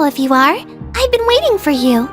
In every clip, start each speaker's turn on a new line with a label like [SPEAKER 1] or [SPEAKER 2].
[SPEAKER 1] All of you are. I've been waiting for you.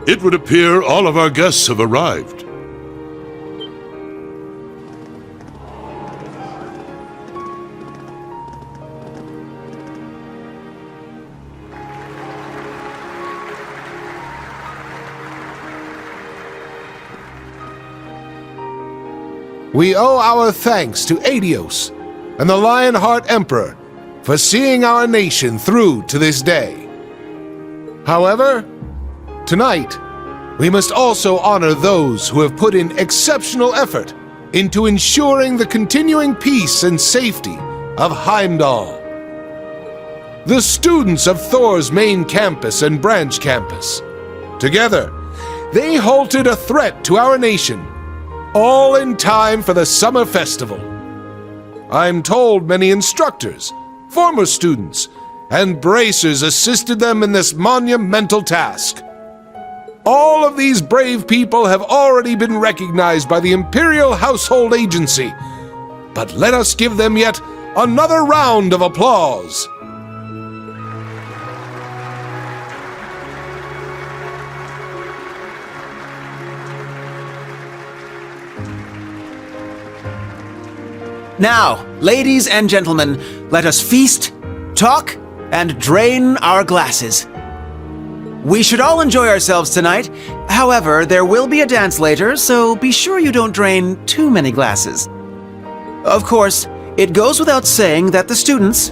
[SPEAKER 2] It would appear all of our guests have arrived.
[SPEAKER 3] We owe our thanks to Adios and the Lionheart Emperor for seeing our nation through to this day. However, tonight, we must also honor those who have put in exceptional effort into ensuring the continuing peace and safety of Heimdallr. The students of Thor's main campus and branch campus. Together, they halted a threat to our nation, all in time for the summer festival. I'm told many instructors, former students, and bracers assisted them in this monumental task. All of these brave people have already been recognized by the Imperial Household Agency, but let us give them yet another round of applause.
[SPEAKER 4] Now, ladies and gentlemen, let us feast, talk, and drain our glasses. We should all enjoy ourselves tonight. However, there will be a dance later, so be sure you don't drain too many glasses. Of course, it goes without saying that the students,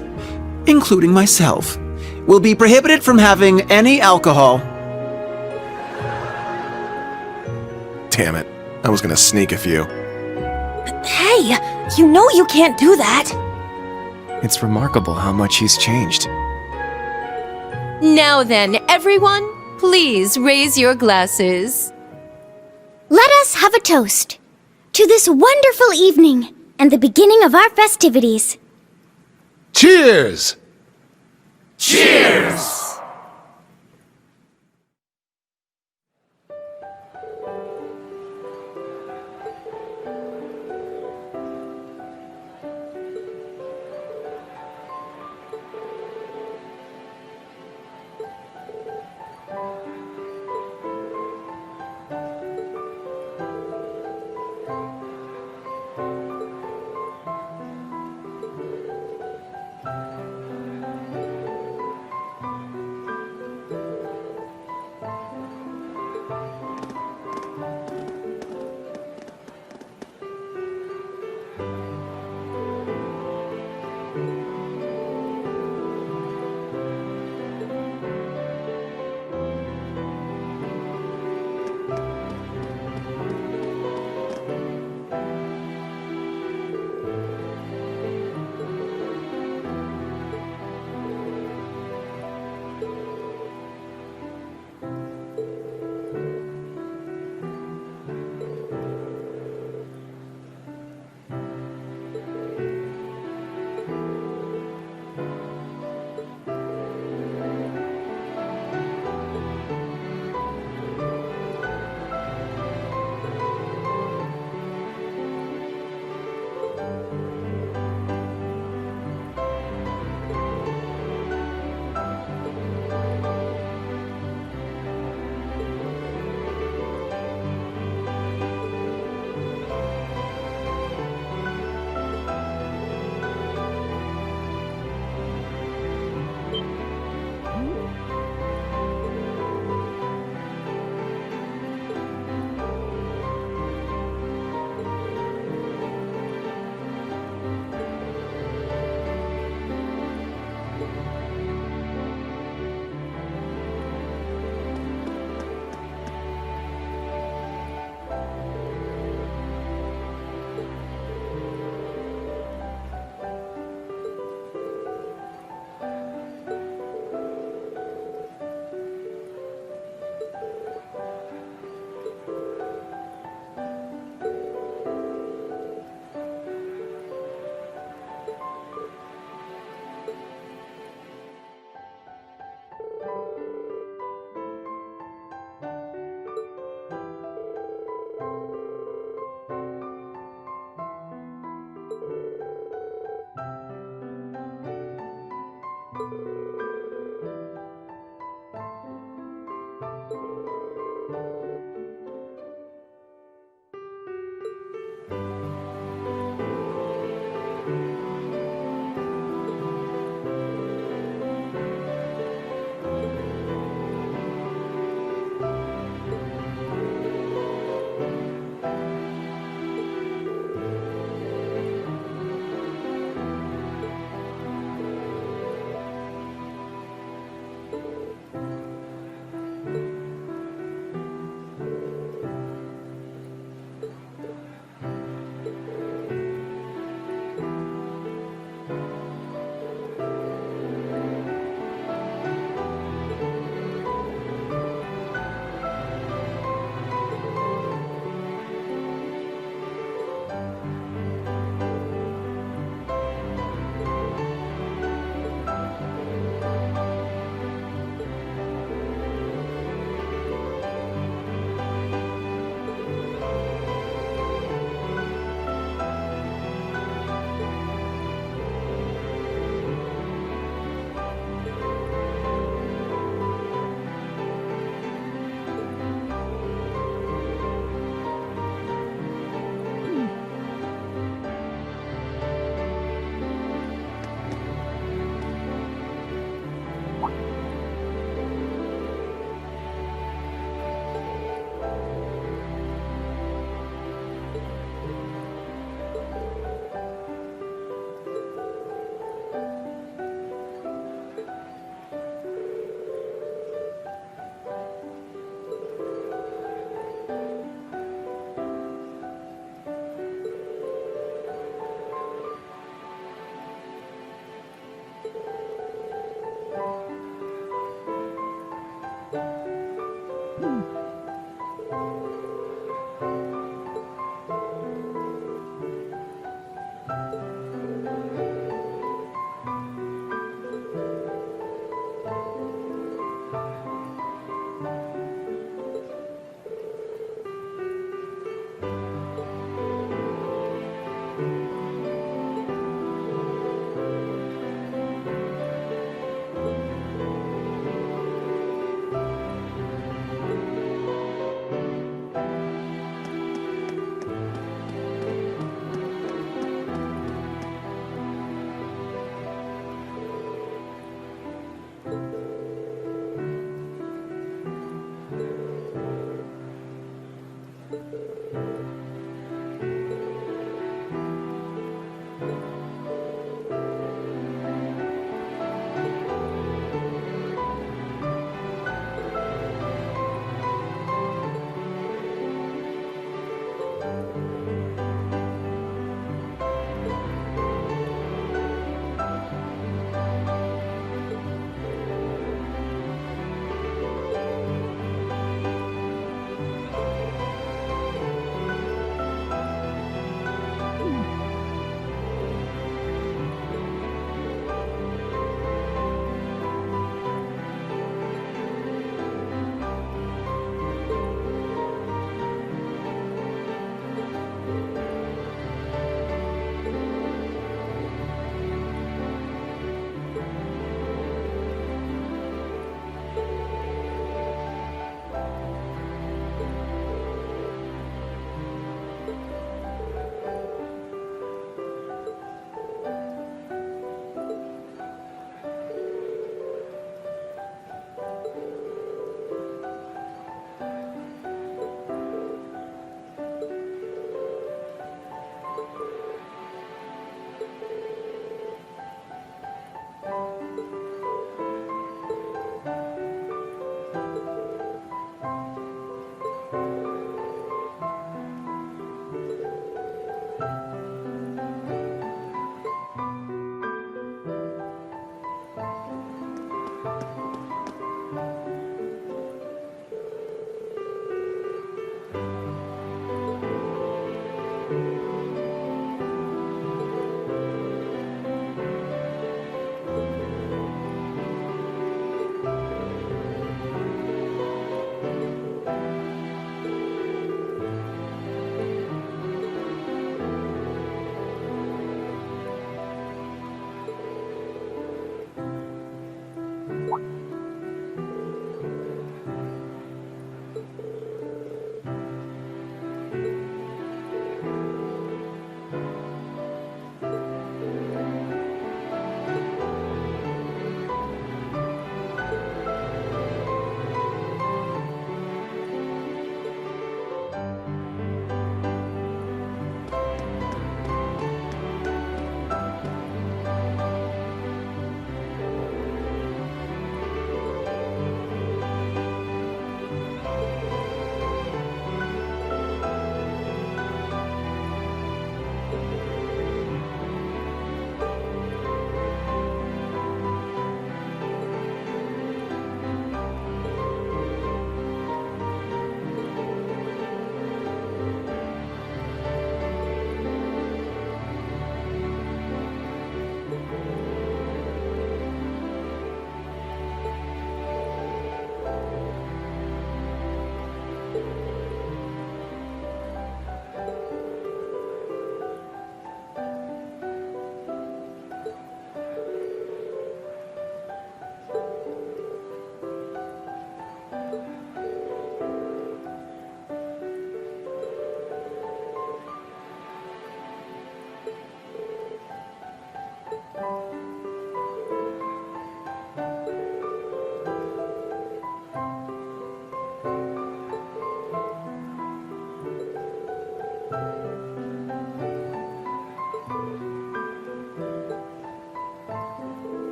[SPEAKER 4] including myself, will be prohibited from having any alcohol.
[SPEAKER 5] Damn it. I was gonna sneak a few.
[SPEAKER 1] Hey, you know you can't do that.
[SPEAKER 5] It's remarkable how much he's changed.
[SPEAKER 6] Now then, everyone, please raise your glasses.
[SPEAKER 1] Let us have a toast to this wonderful evening and the beginning of our festivities.
[SPEAKER 3] Cheers!
[SPEAKER 4] Cheers!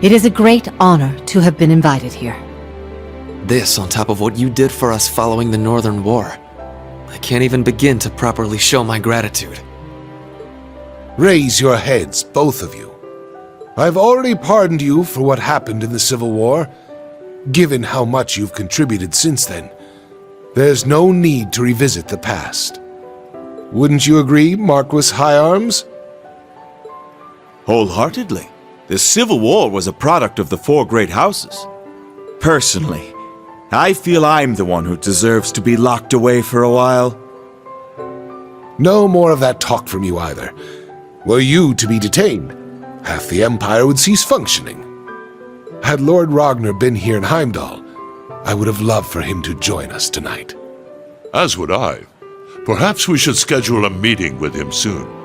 [SPEAKER 7] It is a great honor to have been invited here.
[SPEAKER 8] This on top of what you did for us following the Northern War. I can't even begin to properly show my gratitude.
[SPEAKER 3] Raise your heads, both of you. I've already pardoned you for what happened in the Civil War. Given how much you've contributed since then, there's no need to revisit the past. Wouldn't you agree, Marquis High Arms?
[SPEAKER 9] Wholeheartedly. The Civil War was a product of the four great houses. Personally, I feel I'm the one who deserves to be locked away for a while.
[SPEAKER 3] No more of that talk from you either. Were you to be detained, half the Empire would cease functioning. Had Lord Ragnar been here in Heimdallr, I would have loved for him to join us tonight.
[SPEAKER 2] As would I. Perhaps we should schedule a meeting with him soon.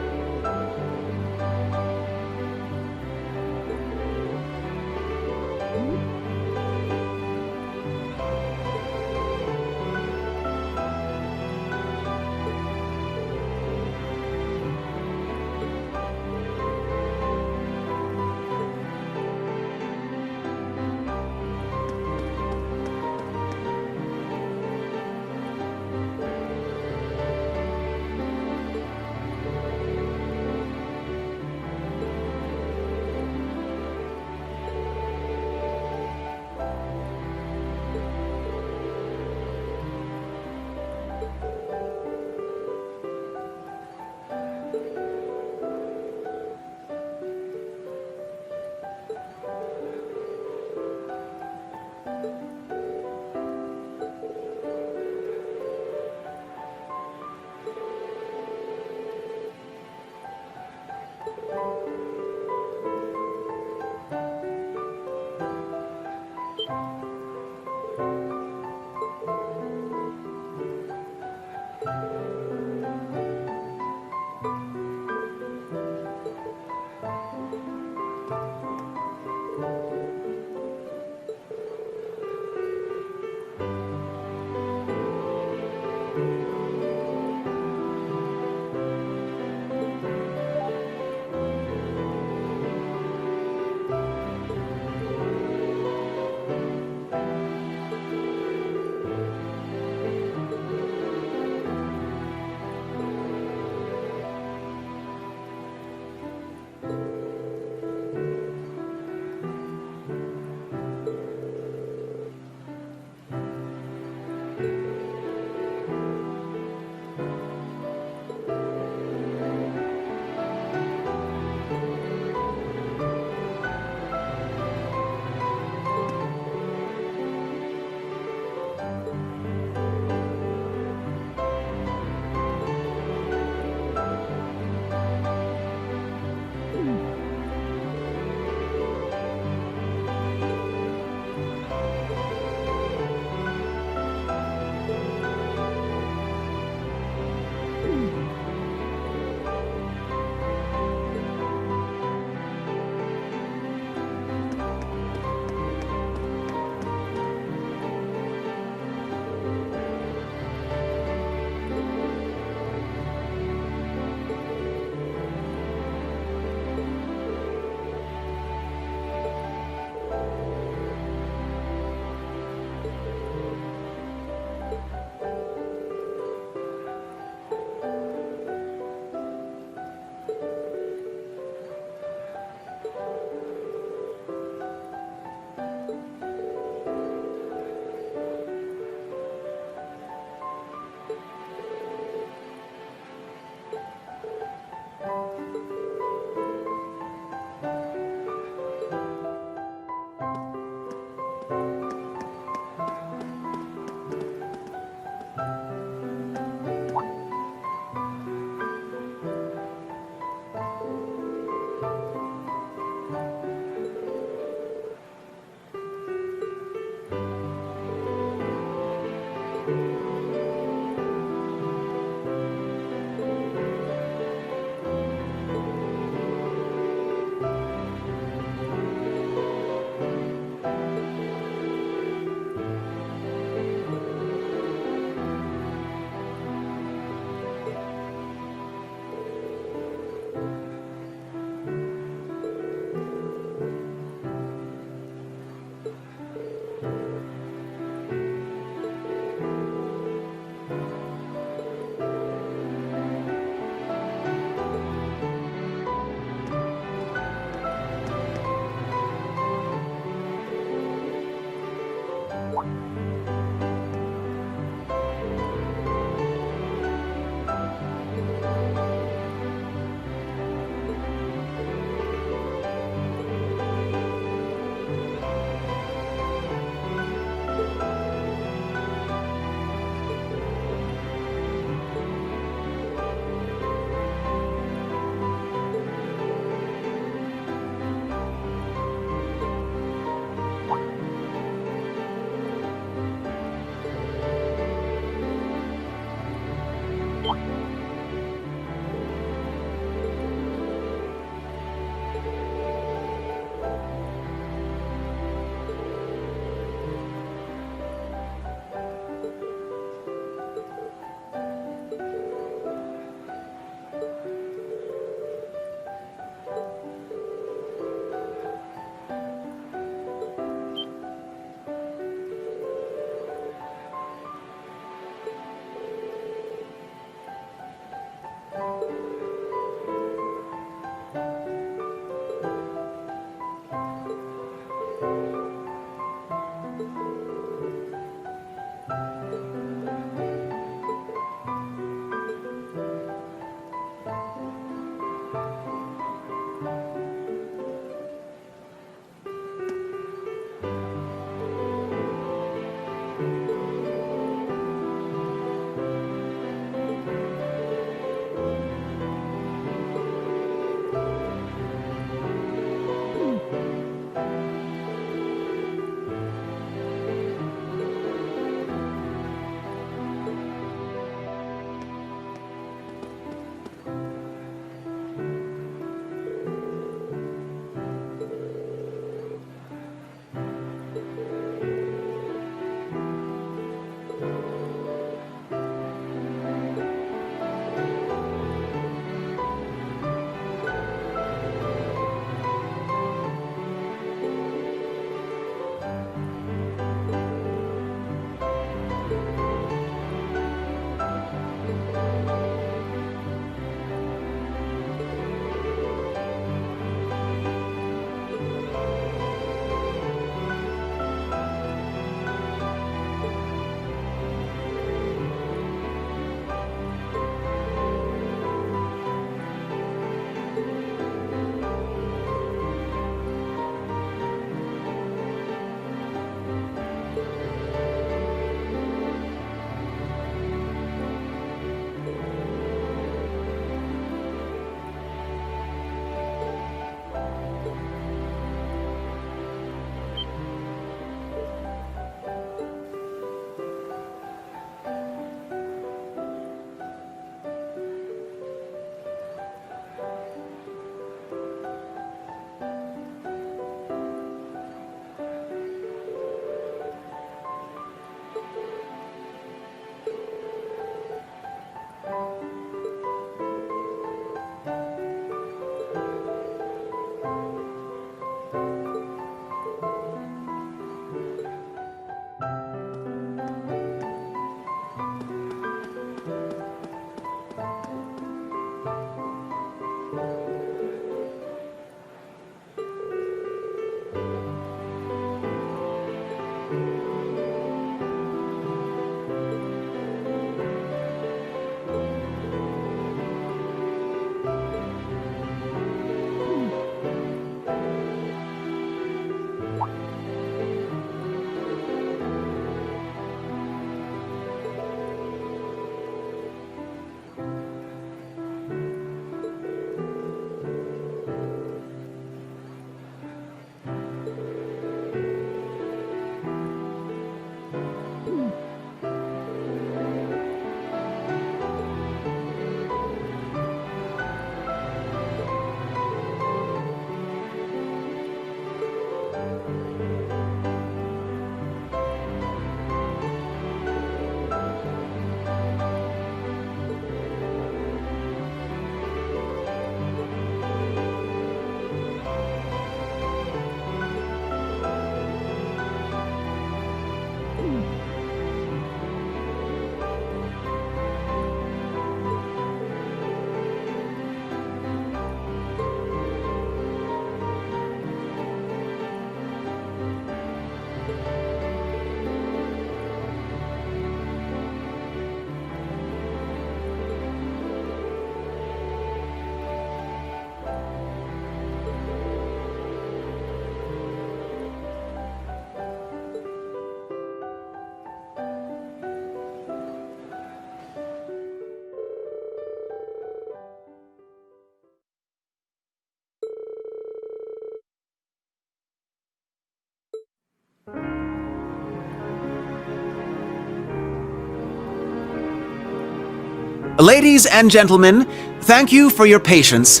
[SPEAKER 4] Ladies and gentlemen, thank you for your patience.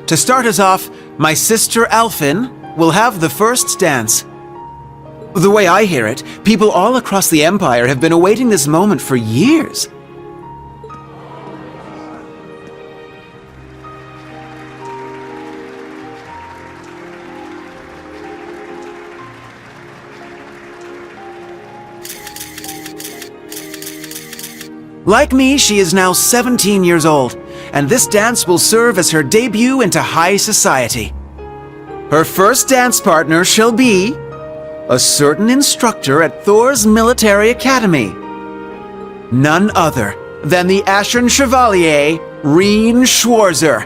[SPEAKER 4] To start us off, my sister Alphin will have the first dance. The way I hear it, people all across the Empire have been awaiting this moment for years. Like me, she is now 17 years old, and this dance will serve as her debut into high society. Her first dance partner shall be a certain instructor at Thor's military academy. None other than the Ashen Chevalier, Reen Schwarzer.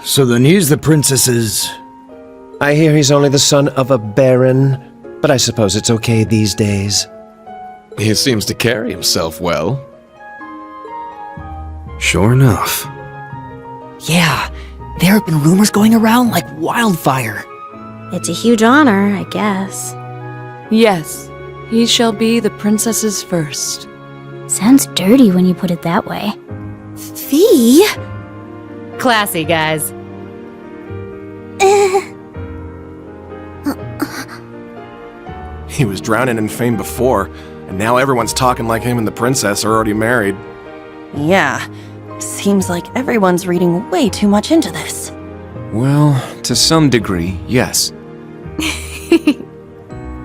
[SPEAKER 10] So then he's the princess's...
[SPEAKER 11] I hear he's only the son of a baron, but I suppose it's okay these days.
[SPEAKER 8] He seems to carry himself well.
[SPEAKER 10] Sure enough.
[SPEAKER 12] Yeah, there have been rumors going around like wildfire.
[SPEAKER 1] It's a huge honor, I guess.
[SPEAKER 6] Yes, he shall be the princess's first.
[SPEAKER 1] Sounds dirty when you put it that way.
[SPEAKER 12] Fee?
[SPEAKER 6] Classy, guys.
[SPEAKER 5] He was drowning in fame before, and now everyone's talking like him and the princess are already married.
[SPEAKER 12] Yeah, seems like everyone's reading way too much into this.
[SPEAKER 10] Well, to some degree, yes.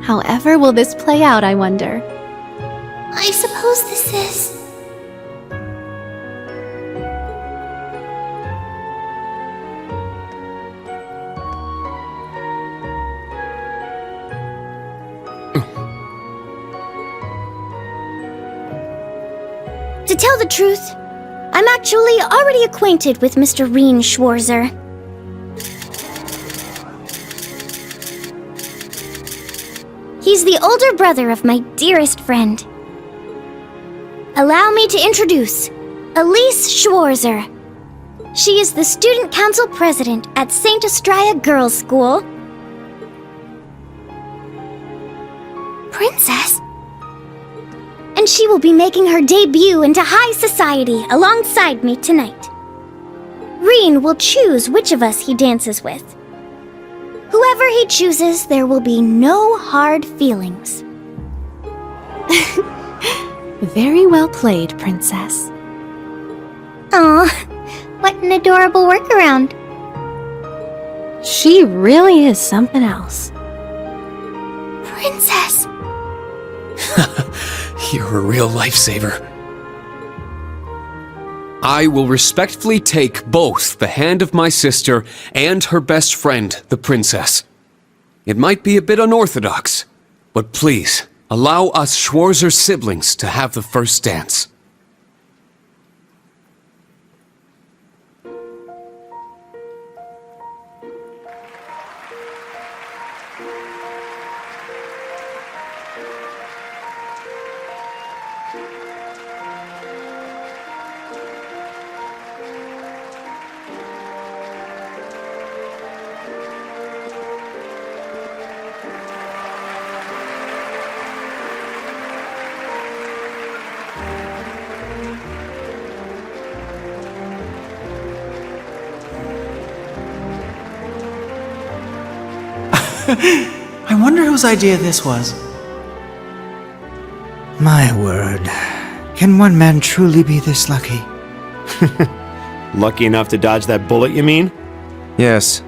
[SPEAKER 1] However will this play out, I wonder? I suppose this is... To tell the truth, I'm actually already acquainted with Mr. Reen Schwarzer. He's the older brother of my dearest friend. Allow me to introduce Elise Schwarzer. She is the student council president at St. Estrella Girls' School. Princess? And she will be making her debut into high society alongside me tonight. Reen will choose which of us he dances with. Whoever he chooses, there will be no hard feelings.
[SPEAKER 7] Very well played, Princess.
[SPEAKER 1] Aw, what an adorable workaround.
[SPEAKER 7] She really is something else.
[SPEAKER 1] Princess!
[SPEAKER 8] You're a real lifesaver. I will respectfully take both the hand of my sister and her best friend, the princess. It might be a bit unorthodox, but please, allow us Schwarzer siblings to have the first dance.
[SPEAKER 4] I wonder whose idea this was.
[SPEAKER 10] My word. Can one man truly be this lucky?
[SPEAKER 13] Lucky enough to dodge that bullet, you mean?
[SPEAKER 14] Yes.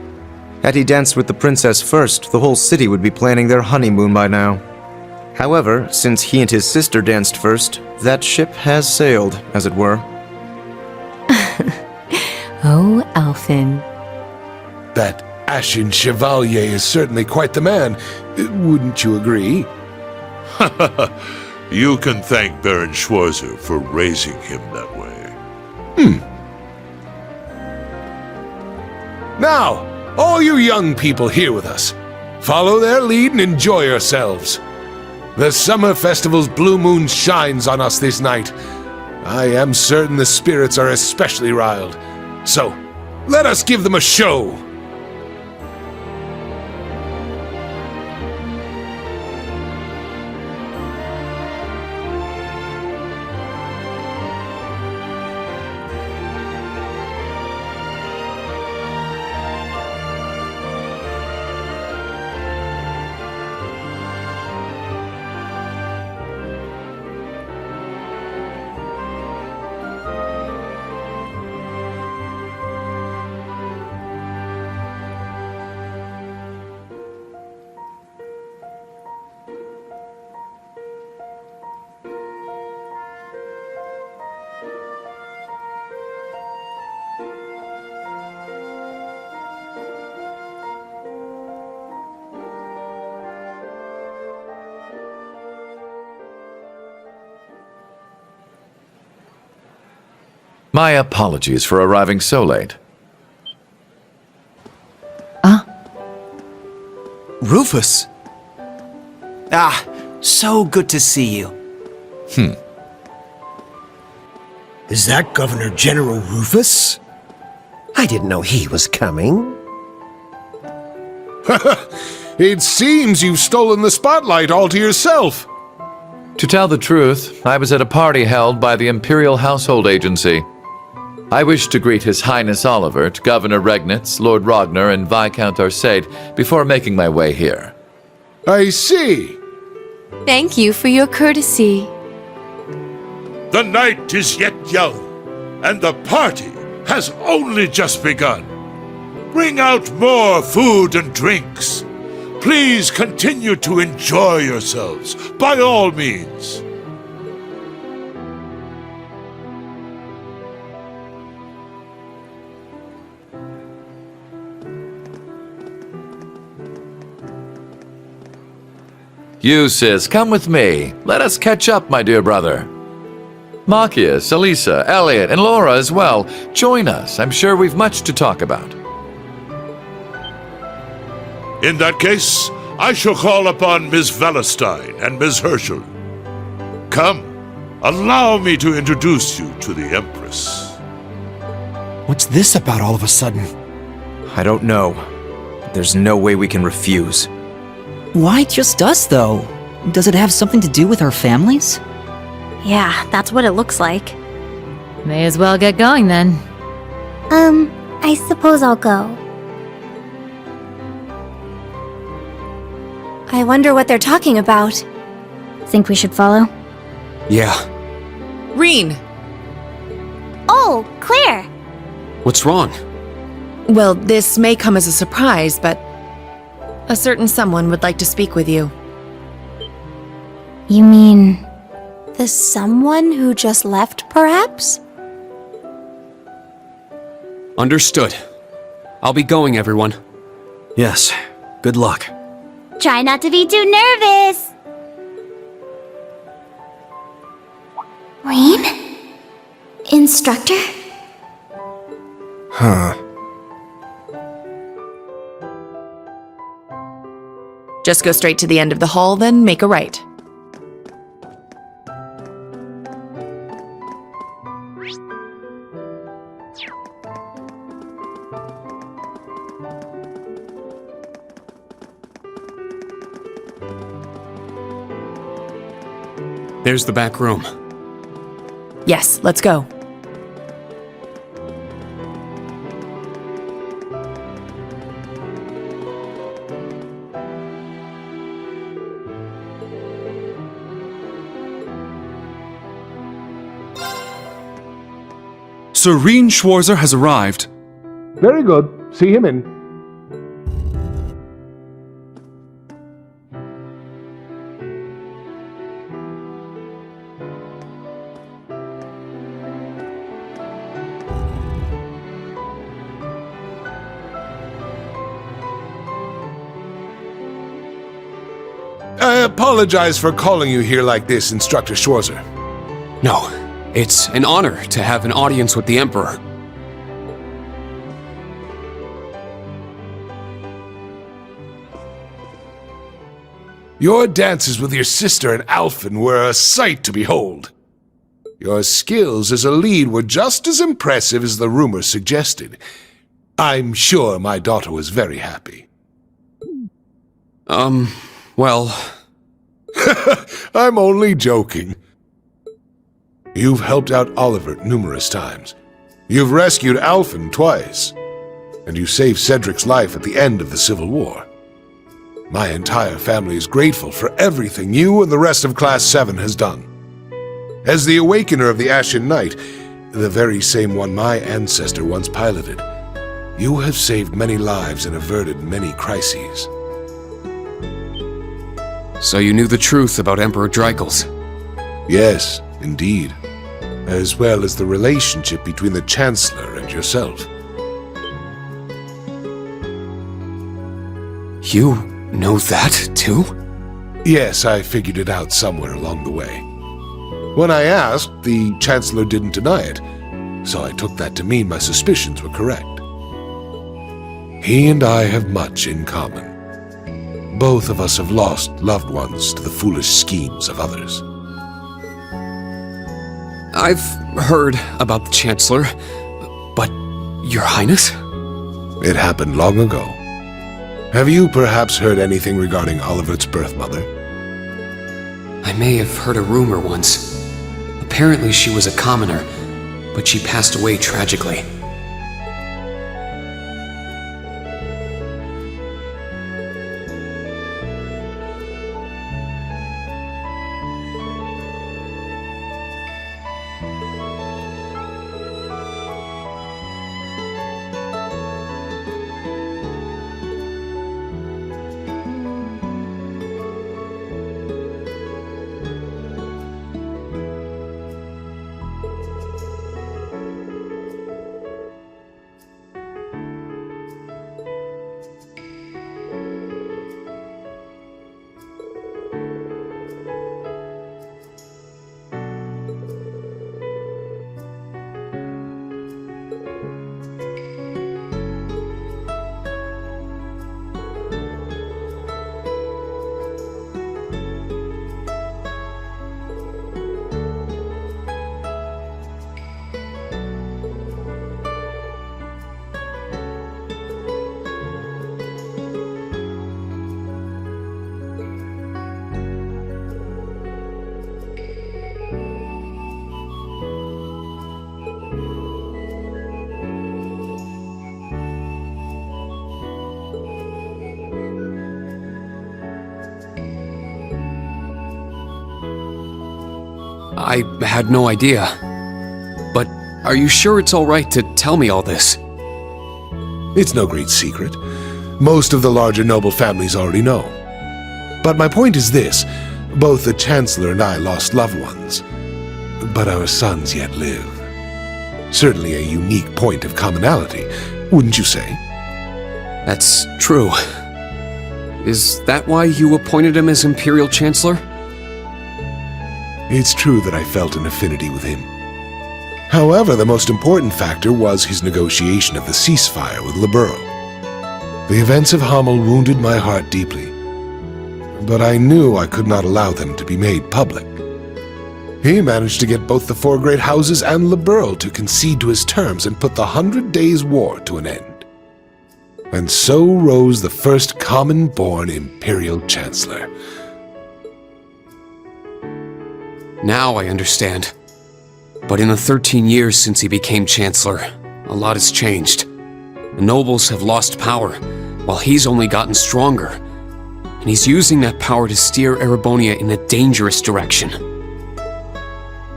[SPEAKER 14] Had he danced with the princess first, the whole city would be planning their honeymoon by now. However, since he and his sister danced first, that ship has sailed, as it were.
[SPEAKER 7] Oh, Alphin.
[SPEAKER 3] That Ashen Chevalier is certainly quite the man. Wouldn't you agree?
[SPEAKER 2] You can thank Baron Schwarzer for raising him that way.
[SPEAKER 3] Now, all you young people here with us, follow their lead and enjoy yourselves. The summer festival's blue moon shines on us this night. I am certain the spirits are especially riled. So, let us give them a show.
[SPEAKER 15] My apologies for arriving so late.
[SPEAKER 4] Rufus! Ah, so good to see you.
[SPEAKER 11] Is that Governor General Rufus? I didn't know he was coming.
[SPEAKER 3] It seems you've stolen the spotlight all to yourself.
[SPEAKER 15] To tell the truth, I was at a party held by the Imperial Household Agency. I wish to greet His Highness Olivert, Governor Regnitz, Lord Ragnar, and Viscount Arcade before making my way here.
[SPEAKER 3] I see.
[SPEAKER 6] Thank you for your courtesy.
[SPEAKER 2] The night is yet young, and the party has only just begun. Bring out more food and drinks. Please continue to enjoy yourselves, by all means.
[SPEAKER 15] You, sis, come with me. Let us catch up, my dear brother. Machias, Elisa, Elliot, and Laura as well. Join us. I'm sure we've much to talk about.
[SPEAKER 2] In that case, I shall call upon Ms. Valestein and Ms. Herschel. Come, allow me to introduce you to the Empress.
[SPEAKER 10] What's this about all of a sudden?
[SPEAKER 14] I don't know. But there's no way we can refuse.
[SPEAKER 16] Why just us, though? Does it have something to do with our families?
[SPEAKER 1] Yeah, that's what it looks like.
[SPEAKER 17] May as well get going then.
[SPEAKER 1] I suppose I'll go.
[SPEAKER 6] I wonder what they're talking about.
[SPEAKER 1] Think we should follow?
[SPEAKER 8] Yeah.
[SPEAKER 6] Reen!
[SPEAKER 1] Oh, Claire!
[SPEAKER 8] What's wrong?
[SPEAKER 6] Well, this may come as a surprise, but a certain someone would like to speak with you.
[SPEAKER 1] You mean...
[SPEAKER 6] The someone who just left, perhaps?
[SPEAKER 8] Understood. I'll be going, everyone.
[SPEAKER 5] Yes. Good luck.
[SPEAKER 1] Try not to be too nervous! Reen? Instructor?
[SPEAKER 3] Huh.
[SPEAKER 6] Just go straight to the end of the hall, then make a right.
[SPEAKER 8] There's the back room.
[SPEAKER 6] Yes, let's go.
[SPEAKER 18] Sir Reen Schwarzer has arrived.
[SPEAKER 3] Very good. See him in. I apologize for calling you here like this, Instructor Schwarzer.
[SPEAKER 8] No, it's an honor to have an audience with the Emperor.
[SPEAKER 3] Your dances with your sister and Alphen were a sight to behold. Your skills as a lead were just as impressive as the rumors suggested. I'm sure my daughter was very happy.
[SPEAKER 8] Well...
[SPEAKER 3] I'm only joking. You've helped out Olivert numerous times. You've rescued Alphen twice. And you saved Cedric's life at the end of the Civil War. My entire family is grateful for everything you and the rest of Class 7 has done. As the Awakener of the Ashen Knight, the very same one my ancestor once piloted, you have saved many lives and averted many crises.
[SPEAKER 8] So you knew the truth about Emperor Dreikels?
[SPEAKER 3] Yes, indeed. As well as the relationship between the Chancellor and yourself.
[SPEAKER 8] You know that, too?
[SPEAKER 3] Yes, I figured it out somewhere along the way. When I asked, the Chancellor didn't deny it. so I took that to mean my suspicions were correct. He and I have much in common. Both of us have lost loved ones to the foolish schemes of others.
[SPEAKER 8] I've heard about the Chancellor, but Your Highness?
[SPEAKER 3] It happened long ago. Have you perhaps heard anything regarding Olivert's birth mother?
[SPEAKER 8] I may have heard a rumor once. Apparently she was a commoner, but she passed away tragically. I had no idea. But are you sure it's all right to tell me all this?
[SPEAKER 3] It's no great secret. Most of the larger noble families already know. But my point is this. Both the Chancellor and I lost loved ones. But our sons yet live. Certainly a unique point of commonality, wouldn't you say?
[SPEAKER 8] That's true. Is that why you appointed him as Imperial Chancellor?
[SPEAKER 3] It's true that I felt an affinity with him. However, the most important factor was his negotiation of the ceasefire with Liberl. The events of Hamel wounded my heart deeply, but I knew I could not allow them to be made public. He managed to get both the four great houses and Liberl to concede to his terms and put the 100 Days' War to an end. And so rose the first common-born Imperial Chancellor.
[SPEAKER 8] Now I understand. But in the 13 years since he became Chancellor, a lot has changed. The nobles have lost power, while he's only gotten stronger. And he's using that power to steer Erebonia in a dangerous direction.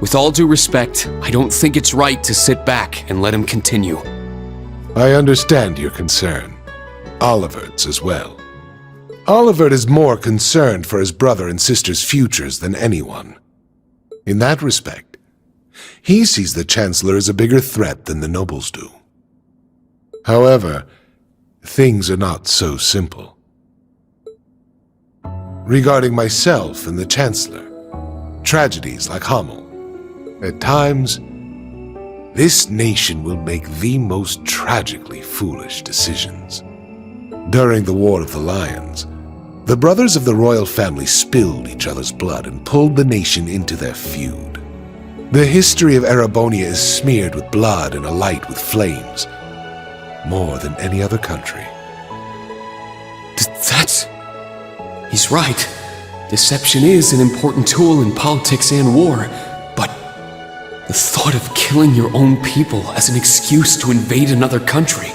[SPEAKER 8] With all due respect, I don't think it's right to sit back and let him continue.
[SPEAKER 3] I understand your concern. Olivert's as well. Olivert is more concerned for his brother and sister's futures than anyone. In that respect, he sees the Chancellor as a bigger threat than the nobles do. However, things are not so simple. Regarding myself and the Chancellor, tragedies like Hamel, at times, this nation will make the most tragically foolish decisions. During the War of the Lions, the brothers of the royal family spilled each other's blood and pulled the nation into their feud. The history of Erebonia is smeared with blood and alight with flames, more than any other country.
[SPEAKER 8] He's right. Deception is an important tool in politics and war, but the thought of killing your own people as an excuse to invade another country.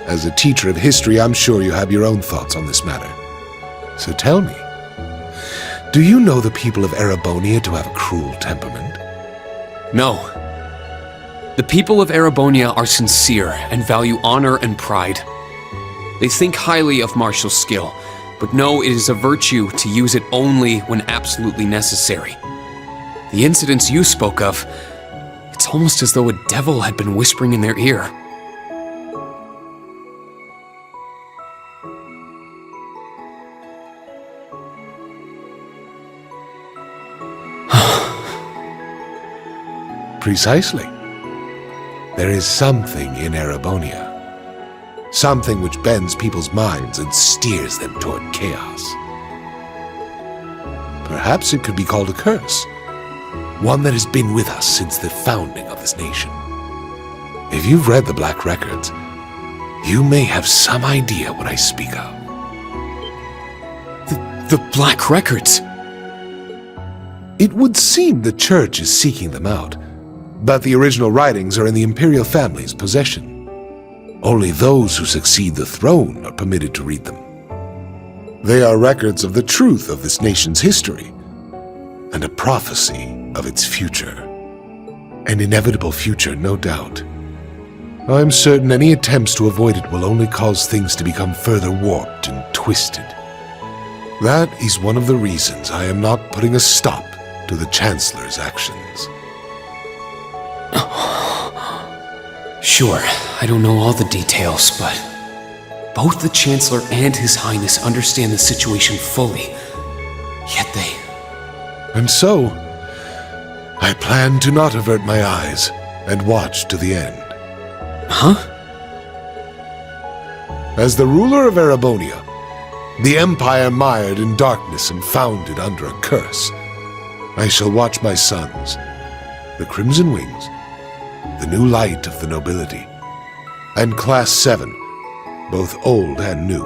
[SPEAKER 3] As a teacher of history, I'm sure you have your own thoughts on this matter. So tell me, do you know the people of Erebonia to have a cruel temperament?
[SPEAKER 8] No. The people of Erebonia are sincere and value honor and pride. They think highly of martial skill, but know it is a virtue to use it only when absolutely necessary. The incidents you spoke of, it's almost as though a devil had been whispering in their ear.
[SPEAKER 3] Precisely. There is something in Erebonia. Something which bends people's minds and steers them toward chaos. Perhaps it could be called a curse. One that has been with us since the founding of this nation. If you've read the Black Records, you may have some idea what I speak of.
[SPEAKER 8] The Black Records?
[SPEAKER 3] It would seem the Church is seeking them out, but the original writings are in the Imperial family's possession. Only those who succeed the throne are permitted to read them. They are records of the truth of this nation's history, and a prophecy of its future. An inevitable future, no doubt. I'm certain any attempts to avoid it will only cause things to become further warped and twisted. That is one of the reasons I am not putting a stop to the Chancellor's actions.
[SPEAKER 8] Sure, I don't know all the details, but both the Chancellor and His Highness understand the situation fully. Yet they...
[SPEAKER 3] And so, I plan to not avert my eyes and watch to the end.
[SPEAKER 8] Huh?
[SPEAKER 3] As the ruler of Erebonia, the empire mired in darkness and founded under a curse, I shall watch my sons, the Crimson Wings, the new light of the nobility, and Class 7, both old and new,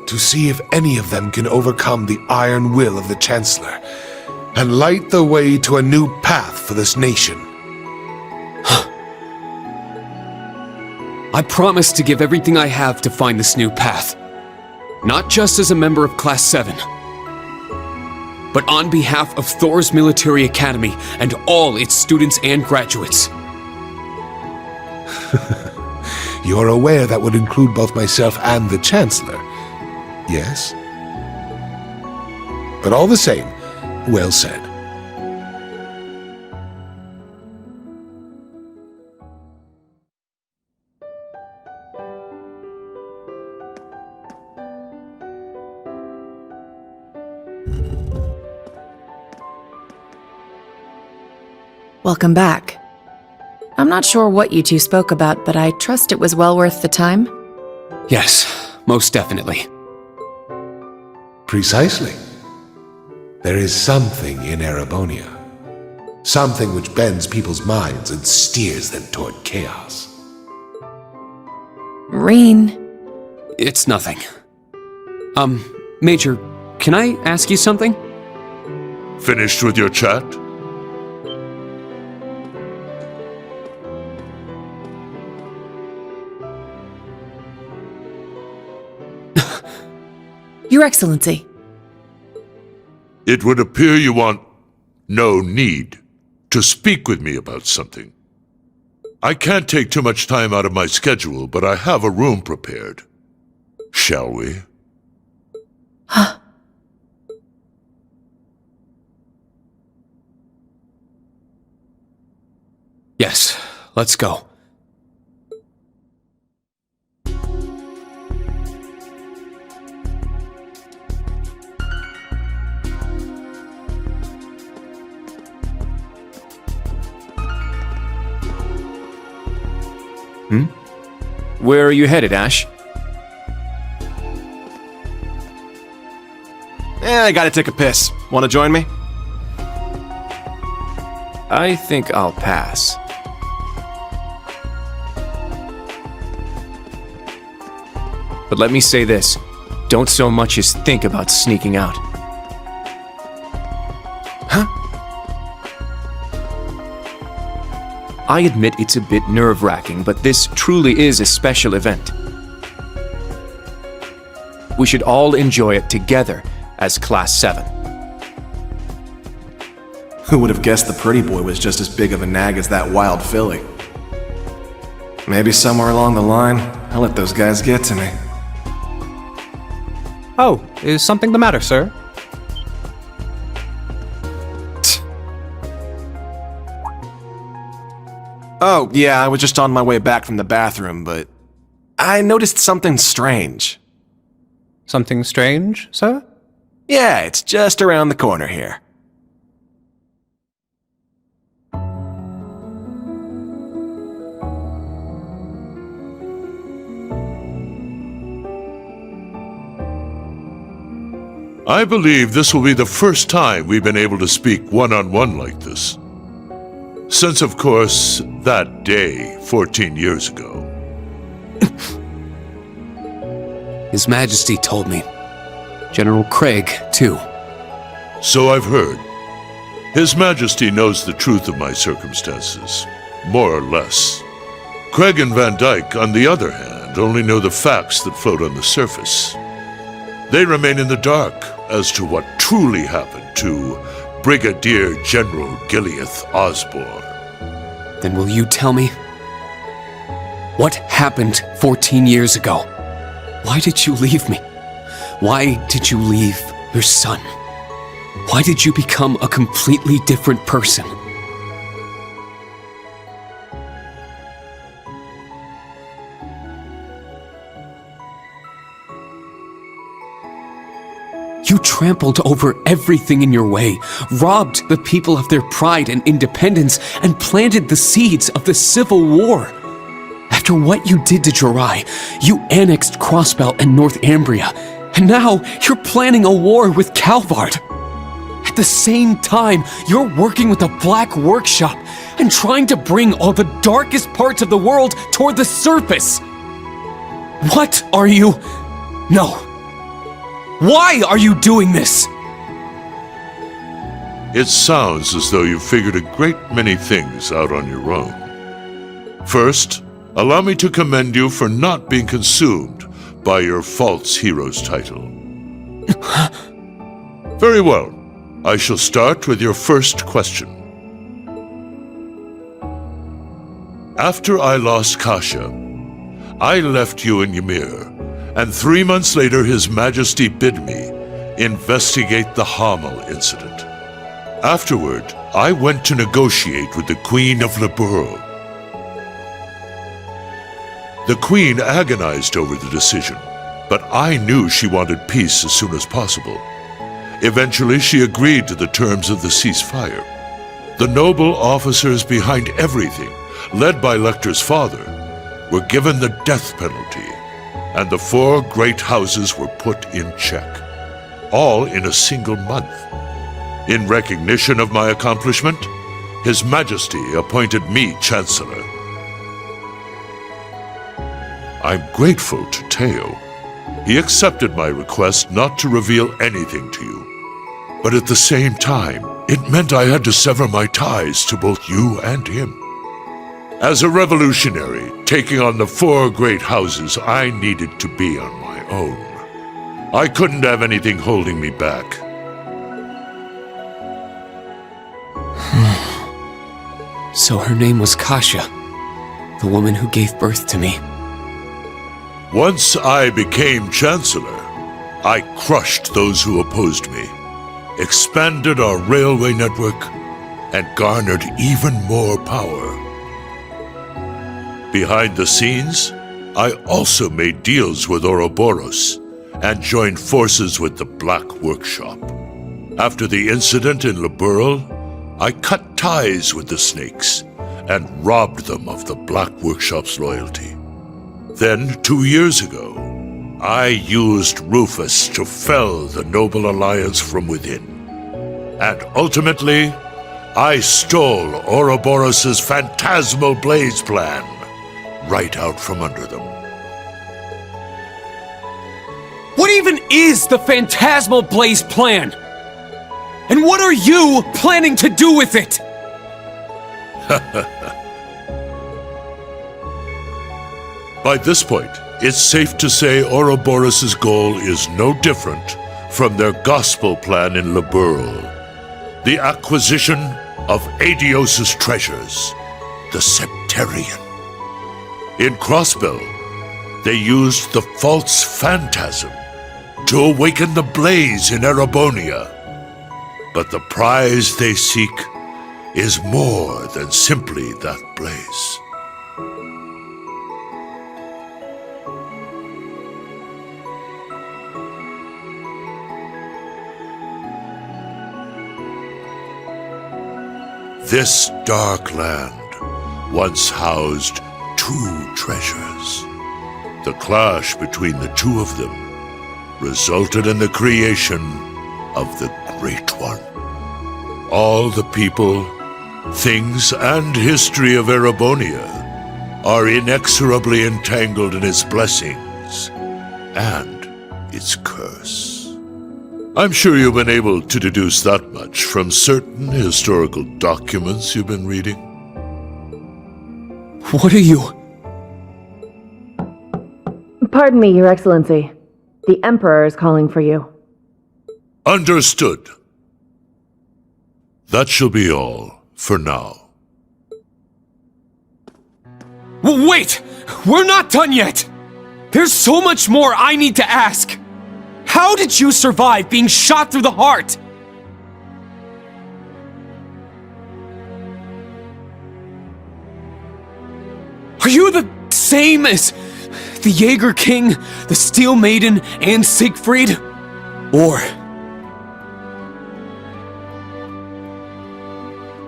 [SPEAKER 3] to see if any of them can overcome the iron will of the Chancellor and light the way to a new path for this nation.
[SPEAKER 8] I promise to give everything I have to find this new path. Not just as a member of Class 7, but on behalf of Thor's Military Academy and all its students and graduates.
[SPEAKER 3] You're aware that would include both myself and the Chancellor, yes? But all the same, well said.
[SPEAKER 6] Welcome back. I'm not sure what you two spoke about, but I trust it was well worth the time.
[SPEAKER 8] Yes, most definitely.
[SPEAKER 3] Precisely. There is something in Erebonia. Something which bends people's minds and steers them toward chaos.
[SPEAKER 6] Reen.
[SPEAKER 8] It's nothing. Major, can I ask you something?
[SPEAKER 2] Finished with your chat?
[SPEAKER 6] Your Excellency.
[SPEAKER 2] It would appear you want no need to speak with me about something. I can't take too much time out of my schedule, but I have a room prepared. Shall we?
[SPEAKER 6] Huh?
[SPEAKER 8] Yes, let's go.
[SPEAKER 5] Where are you headed, Ash? I gotta take a piss. Wanna join me? I think I'll pass. But let me say this. Don't so much as think about sneaking out. Huh? I admit it's a bit nerve-wracking, but this truly is a special event. We should all enjoy it together as Class 7.
[SPEAKER 19] Who would have guessed the pretty boy was just as big of a nag as that wild filly? Maybe somewhere along the line, I'll let those guys get to me.
[SPEAKER 20] Oh, is something the matter, sir?
[SPEAKER 19] Oh, yeah, I was just on my way back from the bathroom, but I noticed something strange.
[SPEAKER 20] Something strange, sir?
[SPEAKER 19] Yeah, it's just around the corner here.
[SPEAKER 2] I believe this will be the first time we've been able to speak one-on-one like this. Since, of course, that day 14 years ago.
[SPEAKER 8] His Majesty told me. General Craig, too.
[SPEAKER 2] So I've heard. His Majesty knows the truth of my circumstances, more or less. Craig and Van Dyke, on the other hand, only know the facts that float on the surface. They remain in the dark as to what truly happened to Brigadier General Gileath Osborne.
[SPEAKER 8] Then will you tell me? What happened 14 years ago? Why did you leave me? Why did you leave your son? Why did you become a completely different person? You trampled over everything in your way, robbed the people of their pride and independence, and planted the seeds of the Civil War. After what you did to Jirai, you annexed Crossbelt and Northumbria, and now you're planning a war with Calvard. At the same time, you're working with a black workshop and trying to bring all the darkest parts of the world toward the surface. What are you... No. Why are you doing this?
[SPEAKER 2] It sounds as though you've figured a great many things out on your own. First, allow me to commend you for not being consumed by your false hero's title. Very well. I shall start with your first question. After I lost Kasha, I left you in Ymir, and 3 months later His Majesty bid me investigate the Hamel incident. Afterward, I went to negotiate with the Queen of Liberl. The Queen agonized over the decision, but I knew she wanted peace as soon as possible. Eventually, she agreed to the terms of the ceasefire. The noble officers behind everything, led by Lecter's father, were given the death penalty, and the 4 great houses were put in check, all in a single month. In recognition of my accomplishment, His Majesty appointed me Chancellor. I'm grateful to Teo. He accepted my request not to reveal anything to you. But at the same time, it meant I had to sever my ties to both you and him. As a revolutionary, taking on the 4 great houses, I needed to be on my own. I couldn't have anything holding me back.
[SPEAKER 8] So her name was Kasha, the woman who gave birth to me.
[SPEAKER 2] Once I became Chancellor, I crushed those who opposed me, expanded our railway network, and garnered even more power. Behind the scenes, I also made deals with Ouroboros and joined forces with the Black Workshop. After the incident in Liberl, I cut ties with the Snakes and robbed them of the Black Workshop's loyalty. Then, 2 years ago, I used Rufus to fell the Noble Alliance from within. And ultimately, I stole Ouroboros' phantasmal blaze plan right out from under them.
[SPEAKER 8] What even is the Phantasmal Blaze plan? And what are you planning to do with it?
[SPEAKER 2] By this point, it's safe to say Ouroboros' goal is no different from their gospel plan in Liberl. The acquisition of Adios' treasures, the Septarian. In Crossbell, they used the false phantasm to awaken the blaze in Erebonia. But the prize they seek is more than simply that blaze. This dark land once housed 2 treasures. The clash between the 2 of them resulted in the creation of the Great One. All the people, things, and history of Erebonia are inexorably entangled in its blessings and its curse. I'm sure you've been able to deduce that much from certain historical documents you've been reading.
[SPEAKER 8] What are you?
[SPEAKER 6] Pardon me, Your Excellency. The Emperor is calling for you.
[SPEAKER 2] Understood. That shall be all for now.
[SPEAKER 8] Wait! We're not done yet! There's so much more I need to ask! How did you survive being shot through the heart? Are you the same as the Jaeger King, the Steel Maiden, and Siegfried? Or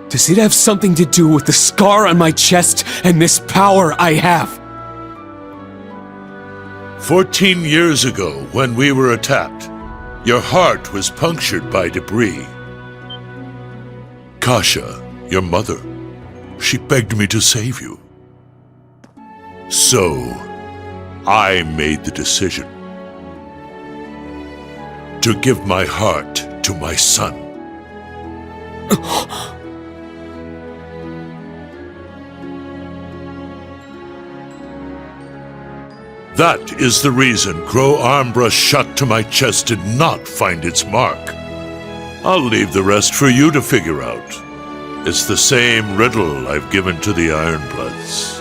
[SPEAKER 8] does it have something to do with the scar on my chest and this power I have?
[SPEAKER 2] 14 years ago, when we were attacked, your heart was punctured by debris. Kasha, your mother, she begged me to save you. So, I made the decision to give my heart to my son. That is the reason Crow Armbrush shot to my chest did not find its mark. I'll leave the rest for you to figure out. It's the same riddle I've given to the Ironbloods.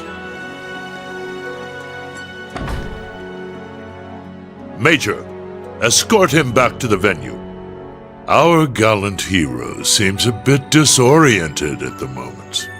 [SPEAKER 2] Major, escort him back to the venue. Our gallant hero seems a bit disoriented at the moment.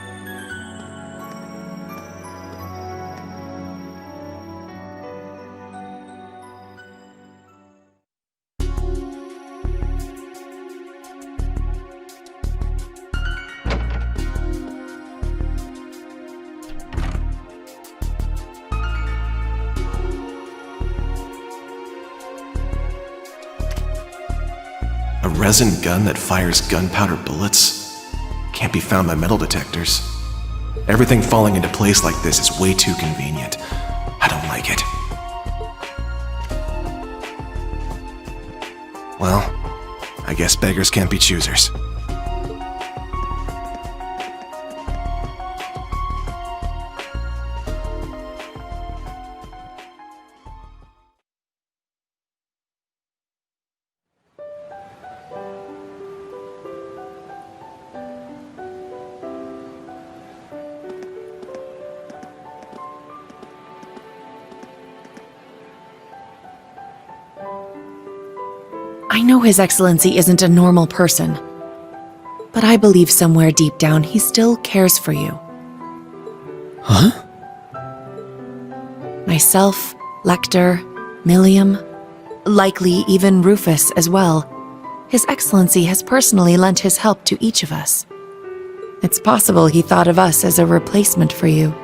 [SPEAKER 19] A resin gun that fires gunpowder bullets? Can't be found by metal detectors. Everything falling into place like this is way too convenient. I don't like it. Well, I guess beggars can't be choosers.
[SPEAKER 6] I know His Excellency isn't a normal person, but I believe somewhere deep down he still cares for you.
[SPEAKER 8] Huh?
[SPEAKER 6] Myself, Lecter, Milliam, likely even Rufus as well. His Excellency has personally lent his help to each of us. It's possible he thought of us as a replacement for you.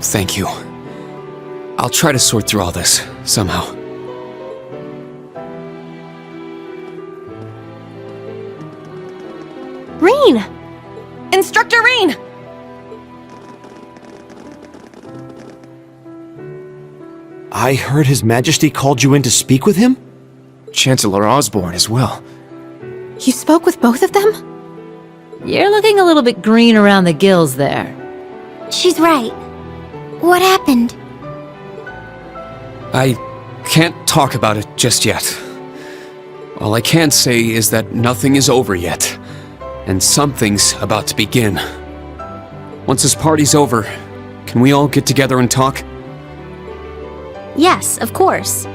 [SPEAKER 8] Thank you. I'll try to sort through all this, somehow.
[SPEAKER 12] Reen! Instructor Reen!
[SPEAKER 13] I heard His Majesty called you in to speak with him?
[SPEAKER 5] Chancellor Osborne as well.
[SPEAKER 17] You spoke with both of them? You're looking a little bit green around the gills there.
[SPEAKER 1] She's right. What happened?
[SPEAKER 8] I can't talk about it just yet. All I can say is that nothing is over yet, and something's about to begin. Once this party's over, can we all get together and talk?
[SPEAKER 1] Yes, of course.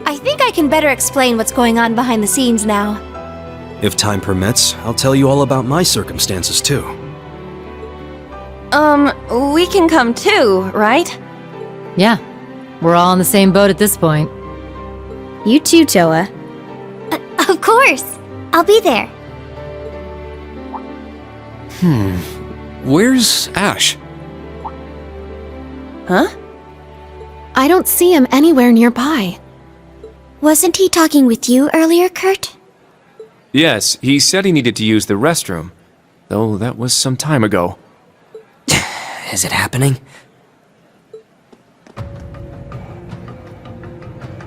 [SPEAKER 1] I think I can better explain what's going on behind the scenes now.
[SPEAKER 21] If time permits, I'll tell you all about my circumstances too.
[SPEAKER 12] We can come too, right?
[SPEAKER 17] Yeah, we're all in the same boat at this point.
[SPEAKER 1] You too, Toa. Of course. I'll be there.
[SPEAKER 8] Where's Ash?
[SPEAKER 12] Huh?
[SPEAKER 6] I don't see him anywhere nearby.
[SPEAKER 1] Wasn't he talking with you earlier, Kurt?
[SPEAKER 9] Yes, he said he needed to use the restroom, though that was some time ago.
[SPEAKER 16] Is it happening?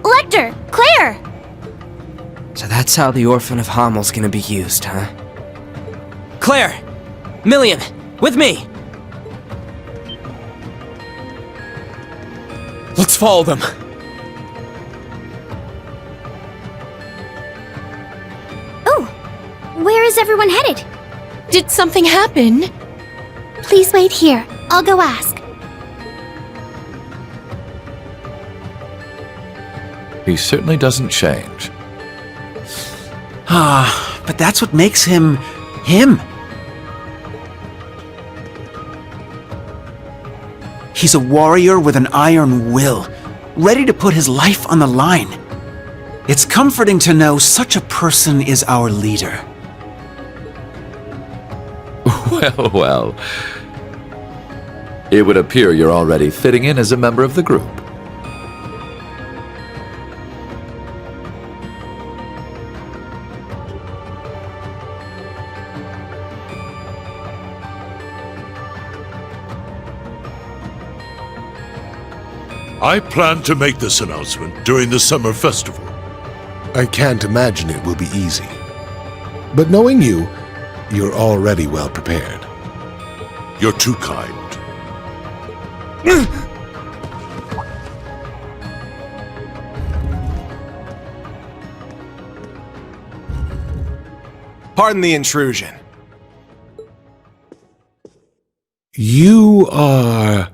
[SPEAKER 1] Lecter! Claire!
[SPEAKER 16] So that's how the Orphan of Hammel's gonna be used, huh? Claire! Million! With me!
[SPEAKER 9] Let's follow them.
[SPEAKER 1] Oh! Where is everyone headed?
[SPEAKER 6] Did something happen?
[SPEAKER 1] Please wait here. I'll go ask.
[SPEAKER 15] He certainly doesn't change.
[SPEAKER 4] But that's what makes him... him. He's a warrior with an iron will, ready to put his life on the line. It's comforting to know such a person is our leader.
[SPEAKER 15] Well, well. It would appear you're already fitting in as a member of the group.
[SPEAKER 2] I plan to make this announcement during the summer festival.
[SPEAKER 3] I can't imagine it will be easy. But knowing you, you're already well prepared.
[SPEAKER 2] You're too kind.
[SPEAKER 19] Pardon the intrusion.
[SPEAKER 3] You are...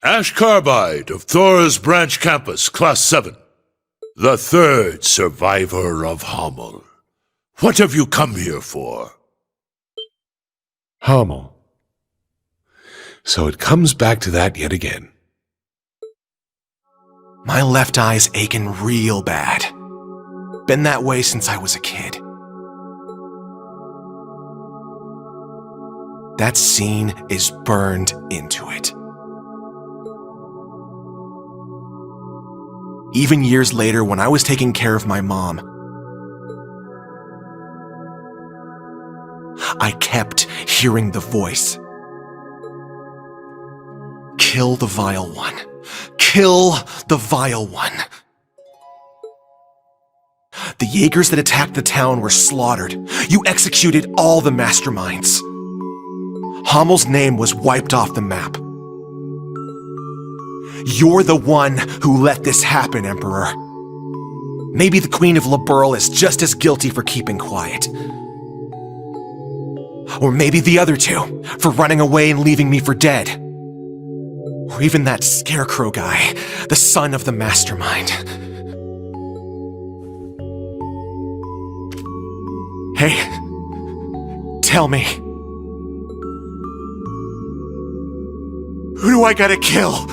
[SPEAKER 2] Ash Carbide of Thor's Branch Campus, Class 7. The third survivor of Heimdallr. What have you come here for?
[SPEAKER 3] Heimdallr. So it comes back to that yet again.
[SPEAKER 19] My left eye's aching real bad. Been that way since I was a kid. That scene is burned into it. Even years later, when I was taking care of my mom, I kept hearing the voice. Kill the vile one. Kill the vile one. The Jaegers that attacked the town were slaughtered. You executed all the masterminds. Hammel's name was wiped off the map. You're the one who let this happen, Emperor. Maybe the Queen of Liberl is just as guilty for keeping quiet. Or maybe the other two, for running away and leaving me for dead. Or even that scarecrow guy, the son of the mastermind. Hey, tell me. Who do I gotta kill?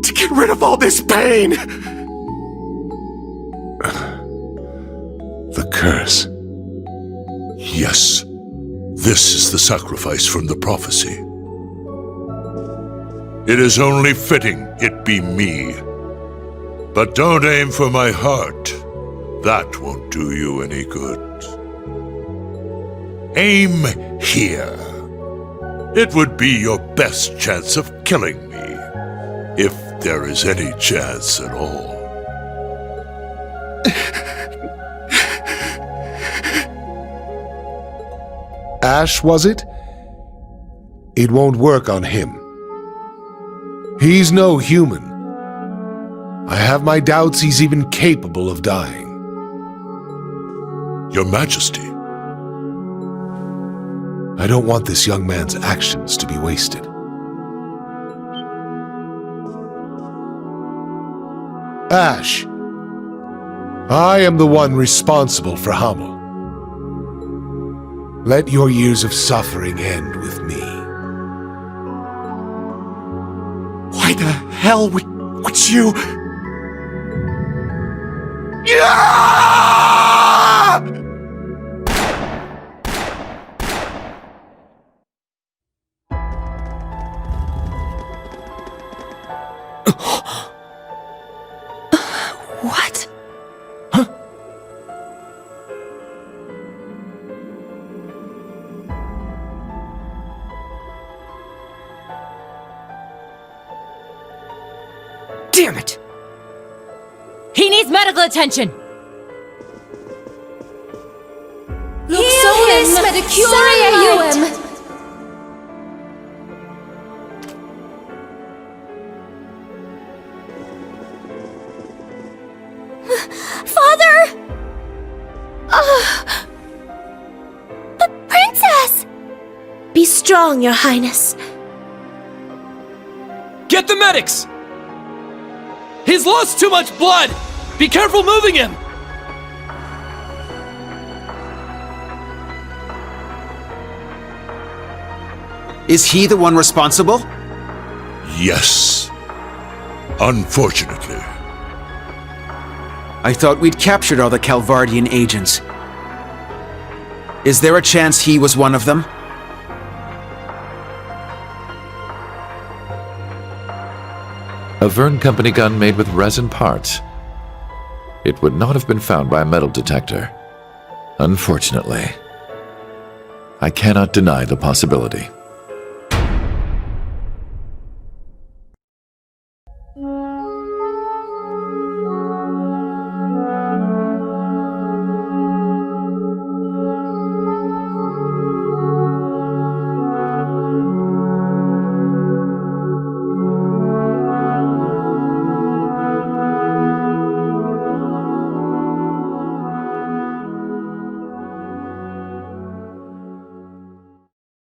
[SPEAKER 19] To get rid of all this pain!
[SPEAKER 2] The curse. Yes, this is the sacrifice from the prophecy. It is only fitting it be me. But don't aim for my heart. That won't do you any good. Aim here. It would be your best chance of killing me, if there is any chance at all.
[SPEAKER 3] Ash, was it? It won't work on him. He's no human. I have my doubts he's even capable of dying.
[SPEAKER 2] Your Majesty.
[SPEAKER 3] I don't want this young man's actions to be wasted. Ash, I am the one responsible for Heimdallr. Let your years of suffering end with me.
[SPEAKER 19] Why the hell would you... Yeah!
[SPEAKER 16] Damn it!
[SPEAKER 17] He needs medical attention!
[SPEAKER 1] Luxonis medicure. Father! The princess! Be strong, Your Highness.
[SPEAKER 9] Get the medics! He's lost too much blood! Be careful moving him!
[SPEAKER 4] Is he the one responsible?
[SPEAKER 2] Yes. Unfortunately.
[SPEAKER 4] I thought we'd captured all the Calvardian agents. Is there a chance he was one of them?
[SPEAKER 15] A Verne Company gun made with resin parts. It would not have been found by a metal detector. Unfortunately. I cannot deny the possibility.